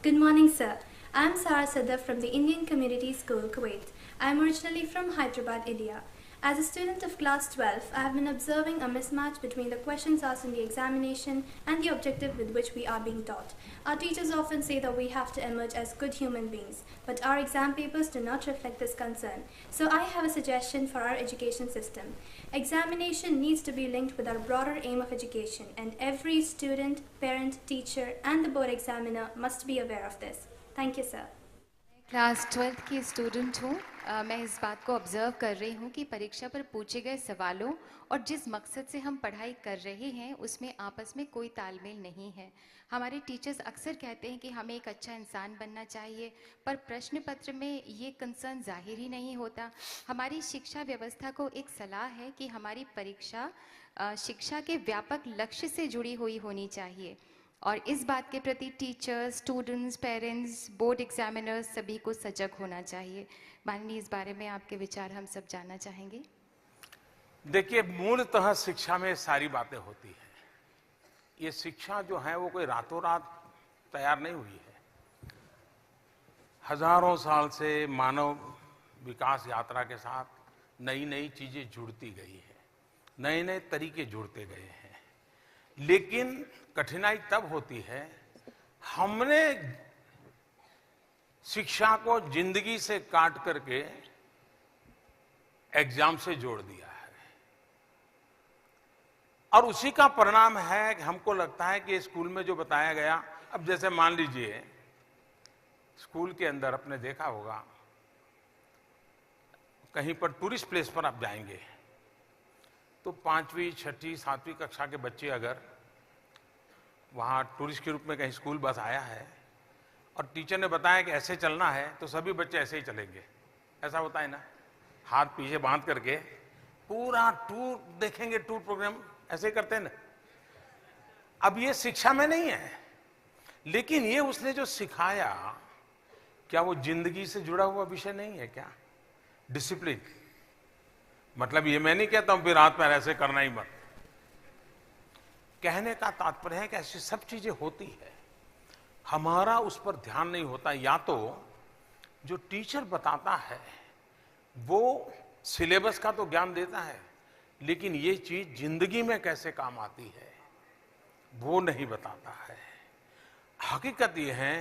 Good morning, sir. I am Sarah Sadaf from the Indian Community School, Kuwait. I am originally from Hyderabad, India. As a student of class 12, I have been observing a mismatch between the questions asked in the examination and the objective with which we are being taught. Our teachers often say that we have to emerge as good human beings, but our exam papers do not reflect this concern. So I have a suggestion for our education system. Examination needs to be linked with our broader aim of education, and every student, parent, teacher, and the board examiner must be aware of this. Thank you, sir. Class 12th की student हूँ। मैं इस बात को observe कर रही हूँ कि परीक्षा पर पूछे गए सवालों और जिस मकसद से हम पढ़ाई कर रहे हैं उसमें आपस में कोई तालमेल नहीं है। हमारे टीचर्स अक्सर कहते हैं कि हमें एक अच्छा इंसान बनना चाहिए, पर प्रश्न पत्र में ये कंसर्न जाहिर ही नहीं होता। हमारी शिक्षा व्यवस्था को एक सलाह है कि हमारी परीक्षा शिक्षा के व्यापक लक्ष्य से जुड़ी हुई होनी चाहिए और इस बात के प्रति teachers, students, parents, board examiners सभी को सजग होना चाहिए। माननीय, इस बारे में आपके विचार हम सब जानना चाहेंगे। देखिए, मूलतः शिक्षा में सारी बातें होती हैं। ये शिक्षा जो है वो कोई रातों रात तैयार नहीं हुई है। हजारों साल से मानव विकास यात्रा के साथ नई नई चीजें जुड़ती गई है, नए नए तरीके जुड़ते गए हैं। लेकिन कठिनाई तब होती है हमने शिक्षा को जिंदगी से काट करके एग्जाम से जोड़ दिया है और उसी का परिणाम है कि हमको लगता है कि स्कूल में जो बताया गया, अब जैसे मान लीजिए स्कूल के अंदर आपने देखा होगा कहीं पर टूरिस्ट प्लेस पर आप जाएंगे तो 5वीं, 6ठी, 7वीं कक्षा के बच्चे अगर वहाँ टूरिस्ट के रूप में कहीं स्कूल बस आया है और टीचर ने बताया कि ऐसे चलना है तो सभी बच्चे ऐसे ही चलेंगे। ऐसा होता है ना, हाथ पीछे बांध करके पूरा टूर देखेंगे, टूर प्रोग्राम ऐसे करते हैं ना। अब ये शिक्षा में नहीं है, लेकिन ये उसने जो सिखाया क्या वो जिंदगी से जुड़ा हुआ विषय नहीं है क्या? डिसिप्लिन मतलब ये मैं नहीं कहता हूं फिर रात पैर ऐसे करना ही मत। कहने का तात्पर्य है कि ऐसी सब चीजें होती है, हमारा उस पर ध्यान नहीं होता। या तो जो टीचर बताता है वो सिलेबस का तो ज्ञान देता है, लेकिन ये चीज जिंदगी में कैसे काम आती है वो नहीं बताता है। हकीकत ये है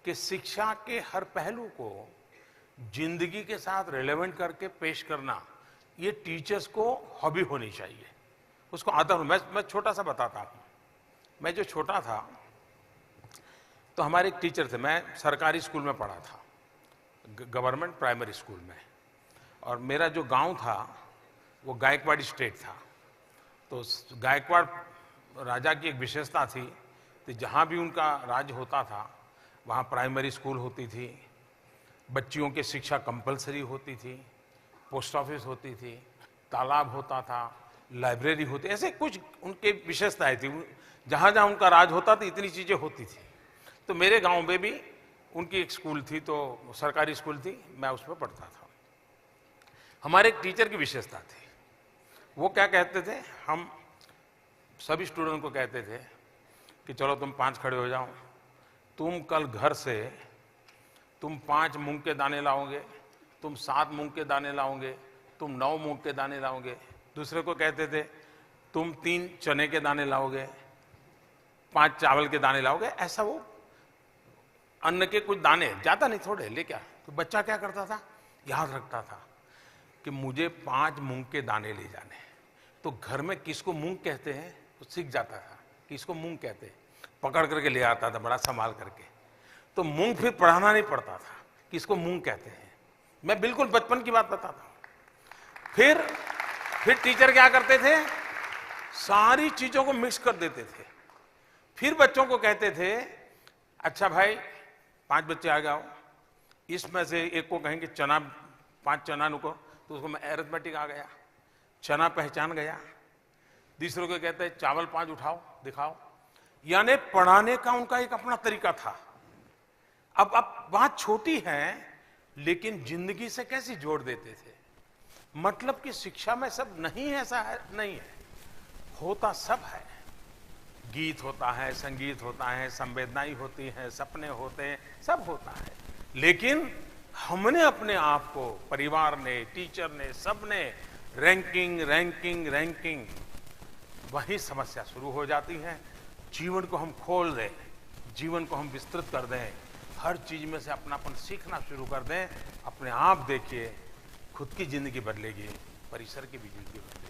कि शिक्षा के हर पहलू को जिंदगी के साथ रिलेवेंट करके पेश करना ये टीचर्स को हॉबी होनी चाहिए, उसको आदत। मैं छोटा सा बताता हूं। मैं जो छोटा था तो हमारे एक टीचर थे, मैं सरकारी स्कूल में पढ़ा था, गवर्नमेंट प्राइमरी स्कूल में, और मेरा जो गांव था वो गायकवाड़ स्टेट था। तो गायकवाड़ राजा की एक विशेषता थी कि जहां भी उनका राज होता था वहां प्राइमरी स्कूल होती थी, बच्चियों की शिक्षा कंपलसरी होती थी, पोस्ट ऑफिस होती थी, तालाब होता था, लाइब्रेरी होती, ऐसे कुछ उनके विशेषताएं थी। जहां जहां उनका राज होता था इतनी चीजें होती थी। तो मेरे गांव में भी उनकी एक स्कूल थी, तो सरकारी स्कूल थी, मैं उसमें पढ़ता था। हमारे एक टीचर की विशेषता थी, वो क्या कहते थे, हम सभी स्टूडेंट को कहते थे कि चलो तुम 5 खड़े हो जाओ, तुम कल घर से तुम 5 मूंग के दाने लाओगे, तुम 7 मूंग के दाने लाओगे, तुम 9 मूंग के दाने लाओगे। दूसरे को कहते थे तुम 3 चने के दाने लाओगे, 5 चावल के दाने लाओगे। ऐसा वो अन्न के कुछ दाने, ज्यादा नहीं, थोड़े ले क्या। तो बच्चा क्या करता था, याद रखता था कि मुझे 5 मूंग के दाने ले जाने। तो घर में किसको मूंग कहते हैं तो सीख जाता था, किसको मूंग कहते हैं, पकड़ करके ले आता था बड़ा संभाल करके। तो मूंग फिर पढ़ाना नहीं पड़ता था किसको मूंग कहते हैं। मैं बिल्कुल बचपन की बात बताता हूं। फिर टीचर क्या करते थे, सारी चीजों को मिक्स कर देते थे। फिर बच्चों को कहते थे अच्छा भाई 5 बच्चे आ जाओ, इसमें से एक को कहेंगे चना, 5 चना नुको, तो उसको मैं अरिथमेटिक आ गया, चना पहचान गया। दूसरों को कहते हैं चावल 5 उठाओ दिखाओ। यानी पढ़ाने का उनका एक अपना तरीका था। अब बात छोटी है लेकिन जिंदगी से कैसे जोड़ देते थे। मतलब कि शिक्षा में सब नहीं है, ऐसा है नहीं है, होता सब है। गीत होता है, संगीत होता है, संवेदनाएं होती हैं, सपने होते हैं, सब होता है। लेकिन हमने अपने आप को, परिवार ने, टीचर ने, सबने रैंकिंग रैंकिंग रैंकिंग, वही समस्या शुरू हो जाती है। जीवन को हम खोल दें, जीवन को हम विस्तृत कर दें, हर चीज में से अपनापन सीखना शुरू कर दें, अपने आप देखिए खुद की जिंदगी बदलेगी, परिसर की भी जिंदगी बदलेगी।